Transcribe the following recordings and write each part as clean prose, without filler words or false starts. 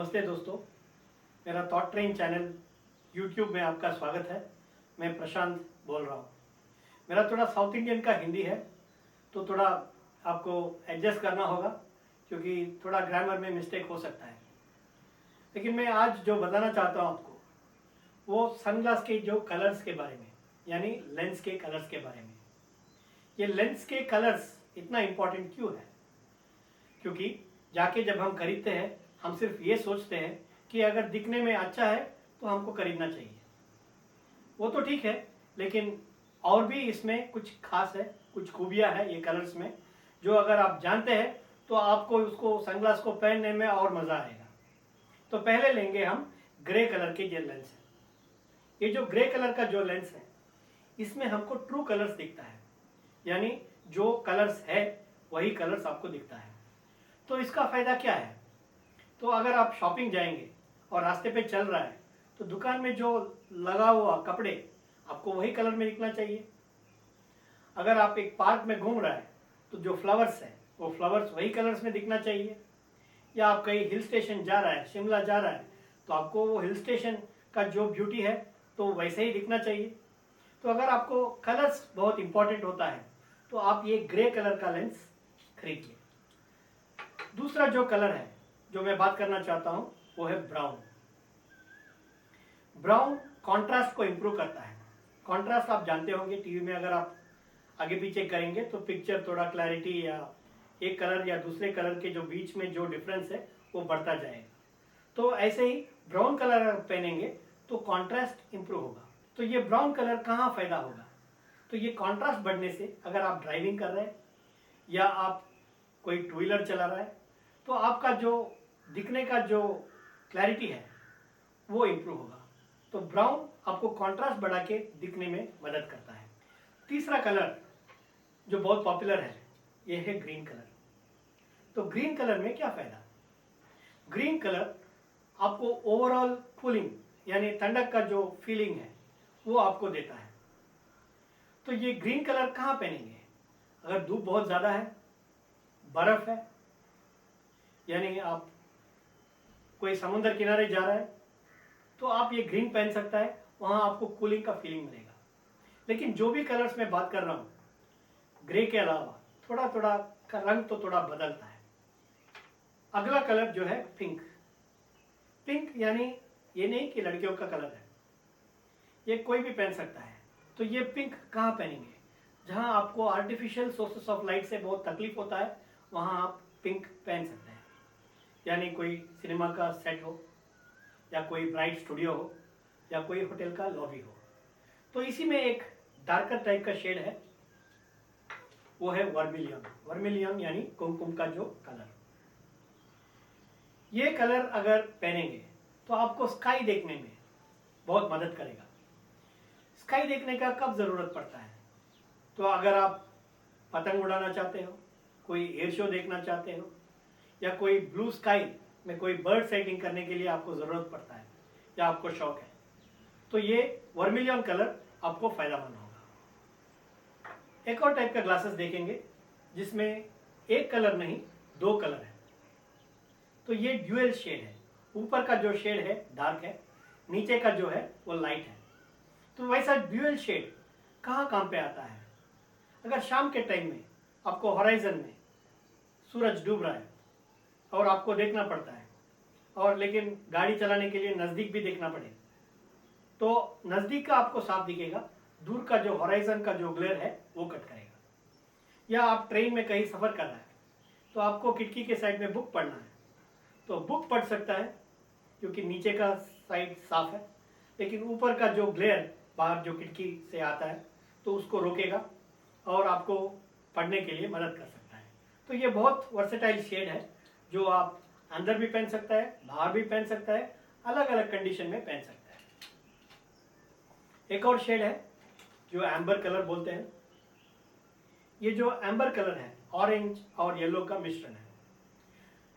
नमस्ते दोस्तों, मेरा थॉट ट्रेन चैनल यूट्यूब में आपका स्वागत है। मैं प्रशांत बोल रहा हूँ। मेरा थोड़ा साउथ इंडियन का हिंदी है तो थोड़ा आपको एडजस्ट करना होगा क्योंकि थोड़ा ग्रामर में मिस्टेक हो सकता है। लेकिन मैं आज जो बताना चाहता हूँ आपको वो सनग्लास के जो कलर्स के बारे में, यानी लेंस के कलर्स के बारे में। ये लेंस के कलर्स इतना इम्पोर्टेंट क्यों है? क्योंकि जाके जब हम खरीदते हैं हम सिर्फ ये सोचते हैं कि अगर दिखने में अच्छा है तो हमको खरीदना चाहिए। वो तो ठीक है, लेकिन और भी इसमें कुछ खास है, कुछ खूबियां है ये कलर्स में, जो अगर आप जानते हैं तो आपको उसको सनग्लास को पहनने में और मज़ा आएगा। तो पहले लेंगे हम ग्रे कलर के जो लेंस है। ये जो ग्रे कलर का जो लेंस है इसमें हमको ट्रू कलर्स दिखता है, यानी जो कलर्स है वही कलर्स आपको दिखता है। तो इसका फ़ायदा क्या है? तो अगर आप शॉपिंग जाएंगे और रास्ते पे चल रहा है तो दुकान में जो लगा हुआ कपड़े आपको वही कलर में दिखना चाहिए। अगर आप एक पार्क में घूम रहा है तो जो फ्लावर्स है वो फ्लावर्स वही कलर्स में दिखना चाहिए। या आप कहीं हिल स्टेशन जा रहा है, शिमला जा रहा है, तो आपको वो हिल स्टेशन का जो ब्यूटी है तो वैसे ही दिखना चाहिए। तो अगर आपको कलर्स बहुत इंपॉर्टेंट होता है तो आप ये ग्रे कलर का लेंस खरीदिए। दूसरा जो कलर है जो मैं बात करना चाहता हूँ वो है ब्राउन। ब्राउन कॉन्ट्रास्ट को इंप्रूव करता है। कॉन्ट्रास्ट आप जानते होंगे, टीवी में अगर आप आगे पीछे करेंगे तो पिक्चर थोड़ा क्लैरिटी या एक कलर या दूसरे कलर के जो बीच में जो डिफरेंस है वो बढ़ता जाएगा। तो ऐसे ही ब्राउन कलर अगर पहनेंगे तो कॉन्ट्रास्ट इंप्रूव होगा। तो ये ब्राउन कलर कहाँ फायदा होगा? तो ये कॉन्ट्रास्ट बढ़ने से अगर आप ड्राइविंग कर रहे हैं या आप कोई टू व्हीलर चला रहा है तो आपका जो दिखने का जो क्लैरिटी है वो इम्प्रूव होगा। तो ब्राउन आपको कॉन्ट्रास्ट बढ़ा के दिखने में मदद करता है। तीसरा कलर जो बहुत पॉपुलर है ये है ग्रीन कलर। तो ग्रीन कलर में क्या फायदा? ग्रीन कलर आपको ओवरऑल कूलिंग यानी ठंडक का जो फीलिंग है वो आपको देता है। तो ये ग्रीन कलर कहाँ पहनेंगे? अगर धूप बहुत ज़्यादा है, बर्फ है, यानी आप कोई समुद्र किनारे जा रहा है तो आप ये ग्रीन पहन सकता है, वहाँ आपको कूलिंग का फीलिंग मिलेगा। लेकिन जो भी कलर्स मैं बात कर रहा हूँ ग्रे के अलावा थोड़ा थोड़ा का रंग तो थोड़ा बदलता है। अगला कलर जो है पिंक। पिंक यानी ये नहीं कि लड़कियों का कलर है, ये कोई भी पहन सकता है। तो ये पिंक कहाँ पहनेंगे? जहाँ आपको आर्टिफिशियल सोर्सेस ऑफ लाइट से बहुत तकलीफ होता है वहाँ आप पिंक पहन सकते हैं। यानी कोई सिनेमा का सेट हो या कोई ब्राइट स्टूडियो हो या कोई होटल का लॉबी हो। तो इसी में एक डार्कर टाइप का शेड है, वो है वर्मिलियन। वर्मिलियन यानी कुमकुम का जो कलर। ये कलर अगर पहनेंगे तो आपको स्काई देखने में बहुत मदद करेगा। स्काई देखने का कब ज़रूरत पड़ता है? तो अगर आप पतंग उड़ाना चाहते हो, कोई एयर शो देखना चाहते हो या कोई ब्लू स्काई में कोई बर्ड साइटिंग करने के लिए आपको ज़रूरत पड़ता है या आपको शौक है, तो ये वर्मिलियन कलर आपको फ़ायदामंद होगा। एक और टाइप का ग्लासेस देखेंगे जिसमें एक कलर नहीं दो कलर है। तो ये ड्यूअल शेड है। ऊपर का जो शेड है डार्क है, नीचे का जो है वो लाइट है। तो वैसा ड्यूअल शेड कहाँ काम पे आता है? अगर शाम के टाइम में आपको हॉराइजन में सूरज डूब रहा है और आपको देखना पड़ता है, और लेकिन गाड़ी चलाने के लिए नज़दीक भी देखना पड़े, तो नज़दीक का आपको साफ दिखेगा, दूर का जो हॉराइजन का जो ग्लेयर है वो कट करेगा। या आप ट्रेन में कहीं सफ़र कर रहा है तो आपको खिड़की के साइड में बुक पढ़ना है, तो बुक पढ़ सकता है क्योंकि नीचे का साइड साफ है, लेकिन ऊपर का जो ग्लेयर बाहर जो खिड़की से आता है तो उसको रोकेगा और आपको पढ़ने के लिए मदद कर सकता है। तो ये बहुत वर्सेटाइल शेड है जो आप अंदर भी पहन सकता है, बाहर भी पहन सकता है, अलग अलग कंडीशन में पहन सकता है। एक और शेड है जो एम्बर कलर बोलते हैं। ये जो एम्बर कलर है ऑरेंज और येलो का मिश्रण है।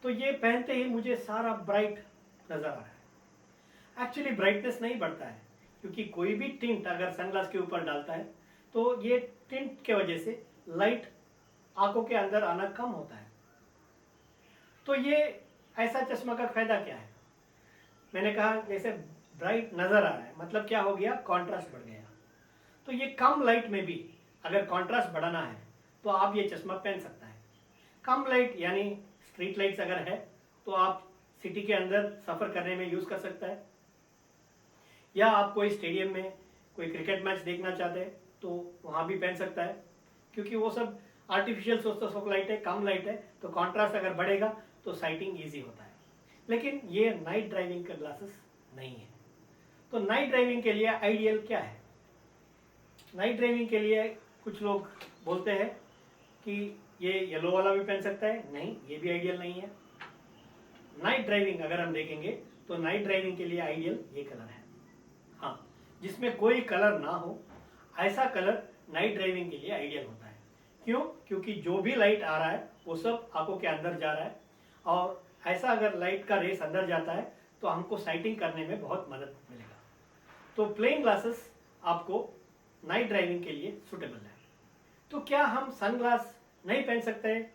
तो ये पहनते ही मुझे सारा ब्राइट नज़र आ रहा है। एक्चुअली ब्राइटनेस नहीं बढ़ता है क्योंकि कोई भी टिंट अगर सनग्लास के ऊपर डालता है तो ये टिंट के वजह से लाइट आंखों के अंदर आना कम होता है। तो ये ऐसा चश्मा का फायदा क्या है? मैंने कहा जैसे ब्राइट नजर आ रहा है, मतलब क्या हो गया, कॉन्ट्रास्ट बढ़ गया। तो ये कम लाइट में भी अगर कॉन्ट्रास्ट बढ़ाना है तो आप ये चश्मा पहन सकता है। कम लाइट यानी स्ट्रीट लाइट्स अगर है तो आप सिटी के अंदर सफर करने में यूज कर सकता है, या आप कोई स्टेडियम में कोई क्रिकेट मैच देखना चाहते हैं तो वहां भी पहन सकता है, क्योंकि वो सब आर्टिफिशियल सोर्स ऑफ लाइट है, कम लाइट है, तो कॉन्ट्रास्ट अगर बढ़ेगा तो साइटिंग ईजी होता है। लेकिन ये नाइट ड्राइविंग का ग्लासेस नहीं है। तो नाइट ड्राइविंग के लिए आइडियल क्या है? नाइट ड्राइविंग के लिए कुछ लोग बोलते हैं कि ये येलो वाला भी पहन सकता है, नहीं ये भी आइडियल नहीं है। नाइट ड्राइविंग अगर हम देखेंगे तो नाइट ड्राइविंग के लिए आइडियल ये कलर है, हाँ, जिसमें कोई कलर ना हो, ऐसा कलर नाइट ड्राइविंग के लिए आइडियल होता है। क्यों? क्योंकि जो भी लाइट आ रहा है वो सब आंखों के अंदर जा रहा है, और ऐसा अगर लाइट का रेस अंदर जाता है तो हमको साइटिंग करने में बहुत मदद मिलेगा। तो प्लेन ग्लासेस आपको नाइट ड्राइविंग के लिए सुटेबल है। तो क्या हम सनग्लास नहीं पहन सकते हैं?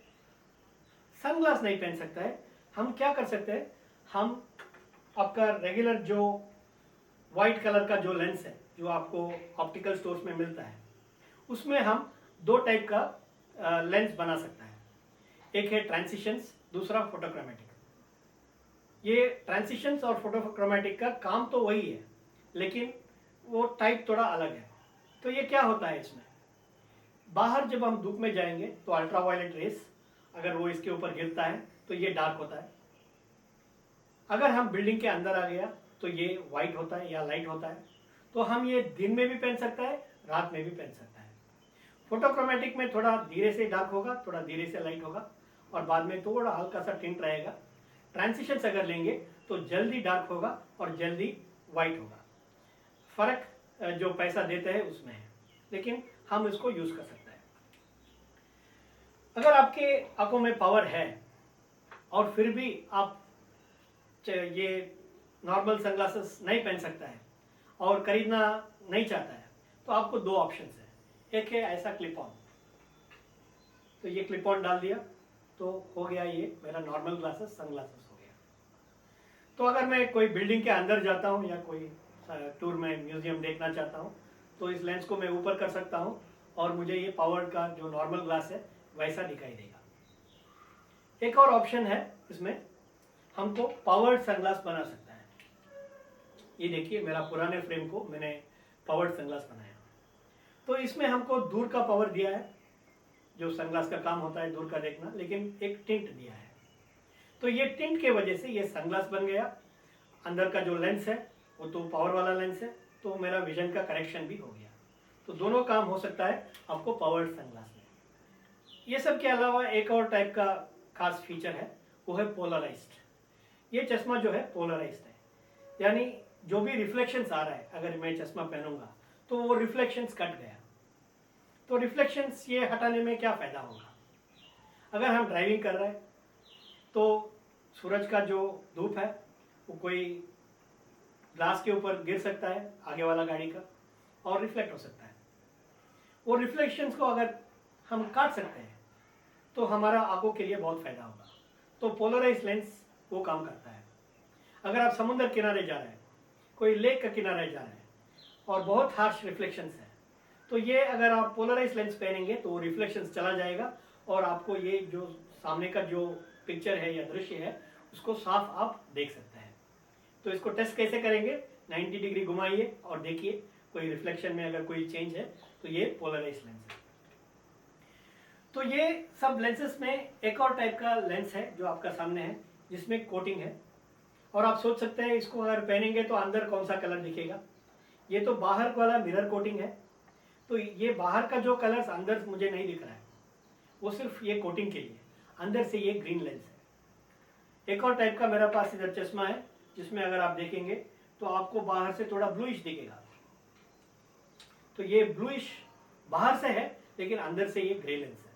सनग्लास नहीं पहन सकता है, हम क्या कर सकते हैं, हम आपका रेगुलर जो व्हाइट कलर का जो लेंस है जो आपको ऑप्टिकल स्टोर्स में मिलता है, उसमें हम दो टाइप का लेंस बना सकता है। एक है ट्रांसिशंस, दूसरा फोटोक्रोमेटिक। ये ट्रांसिशंस और फोटोक्रोमेटिक का काम तो वही है, लेकिन वो टाइप थोड़ा अलग है। तो ये क्या होता है, इसमें बाहर जब हम धूप में जाएंगे तो अल्ट्रावायलेट रेस अगर वो इसके ऊपर गिरता है तो ये डार्क होता है। अगर हम बिल्डिंग के अंदर आ गया तो ये व्हाइट होता है या लाइट होता है। तो हम ये दिन में भी पहन सकता है, रात में भी पहन सकता है। फोटोक्रोमेटिक में थोड़ा धीरे से डार्क होगा, थोड़ा धीरे से लाइट होगा, और बाद में थोड़ा हल्का सा टिंट रहेगा। ट्रांसिशंस अगर लेंगे तो जल्दी डार्क होगा और जल्दी व्हाइट होगा। फर्क जो पैसा देते हैं उसमें है, लेकिन हम इसको यूज कर सकते हैं। अगर आपके आंखों में पावर है और फिर भी आप ये नॉर्मल सनग्लासेस नहीं पहन सकता है और खरीदना नहीं चाहता है, तो आपको दो ऑप्शंस है। एक है ऐसा क्लिप ऑन, तो ये क्लिप ऑन डाल दिया तो हो गया, ये मेरा नॉर्मल ग्लासेस सनग्लासेस हो गया। तो अगर मैं कोई बिल्डिंग के अंदर जाता हूँ या कोई टूर में म्यूजियम देखना चाहता हूँ तो इस लेंस को मैं ऊपर कर सकता हूँ और मुझे ये पावर का जो नॉर्मल ग्लास है वैसा दिखाई देगा। एक और ऑप्शन है, इसमें हमको पावर्ड सनग्लास बना सकता है। ये देखिए मेरा पुराने फ्रेम को मैंने पावर्ड सनग्लास बनाया। तो इसमें हमको दूर का पावर दिया है, जो सनग्लास का काम होता है दूर का देखना, लेकिन एक टिंट दिया है। तो ये टिंट के वजह से ये सनग्लास बन गया। अंदर का जो लेंस है वो तो पावर वाला लेंस है, तो मेरा विजन का करेक्शन भी हो गया। तो दोनों काम हो सकता है आपको पावर्ड सनग्लास में। ये सब के अलावा एक और टाइप का खास फीचर है, वो है पोलराइज्ड। ये चश्मा जो है पोलराइज्ड है, यानी जो भी रिफ्लेक्शंस आ रहा है अगर मैं चश्मा पहनूंगा तो वो रिफ्लेक्शंस कट गया। तो रिफ्लेक्शंस ये हटाने में क्या फायदा होगा? अगर हम ड्राइविंग कर रहे हैं तो सूरज का जो धूप है वो कोई ग्लास के ऊपर गिर सकता है आगे वाला गाड़ी का और रिफ्लेक्ट हो सकता है। वो रिफ्लेक्शंस को अगर हम काट सकते हैं तो हमारा आंखों के लिए बहुत फायदा होगा। तो पोलराइज लेंस वो काम करता है। अगर आप समुद्र किनारे जा रहे हैं, कोई लेक का किनारे जा रहे हैं और बहुत हार्श रिफ्लेक्शंस है, तो ये अगर आप पोलराइज लेंस पहनेंगे तो वो रिफ्लेक्शंस चला जाएगा और आपको ये जो सामने का जो पिक्चर है या दृश्य है उसको साफ आप देख सकते हैं। तो इसको टेस्ट कैसे करेंगे? 90 डिग्री घुमाइए और देखिए कोई रिफ्लेक्शन में अगर कोई चेंज है तो ये पोलराइज लेंस है। तो ये सब लेंसेस में एक और टाइप का लेंस है जो आपका सामने है, जिसमें कोटिंग है। और आप सोच सकते हैं इसको अगर पहनेंगे तो अंदर कौन सा कलर दिखेगा। ये तो बाहर वाला मिरर कोटिंग है, तो ये बाहर का जो कलर अंदर मुझे नहीं दिख रहा है वो सिर्फ ये कोटिंग के लिए, अंदर से ये ग्रीन लेंस है। एक और टाइप का मेरे पास इधर चश्मा है जिसमें अगर आप देखेंगे तो आपको बाहर से थोड़ा ब्लूइश दिखेगा। तो ये ब्लूइश बाहर से है लेकिन अंदर से ये ग्रे लेंस है।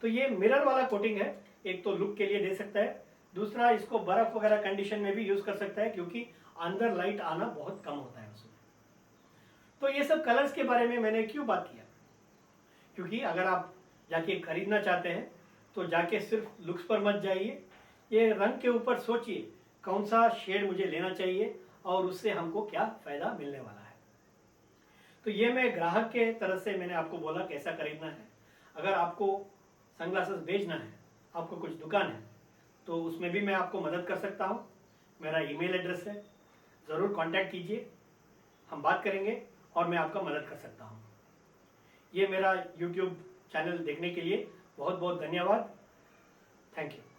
तो ये मिरर वाला कोटिंग है, एक तो लुक के लिए दे सकता है, दूसरा इसको बर्फ वगैरह कंडीशन में भी यूज कर सकता है क्योंकि अंदर लाइट आना बहुत कम होता है उसमें। तो ये सब कलर्स के बारे में मैंने क्यों बात किया? क्योंकि अगर आप जाके खरीदना चाहते हैं तो जाके सिर्फ लुक्स पर मत जाइए, ये रंग के ऊपर सोचिए कौन सा शेड मुझे लेना चाहिए और उससे हमको क्या फायदा मिलने वाला है। तो ये मैं ग्राहक के तरह से मैंने आपको बोला कैसा खरीदना है। अगर आपको सनग्लासेस बेचना है, आपको कुछ दुकान है, तो उसमें भी मैं आपको मदद कर सकता हूँ। मेरा ईमेल एड्रेस है, ज़रूर कांटेक्ट कीजिए, हम बात करेंगे और मैं आपका मदद कर सकता हूँ। ये मेरा यूट्यूब चैनल देखने के लिए बहुत बहुत धन्यवाद। Thank you.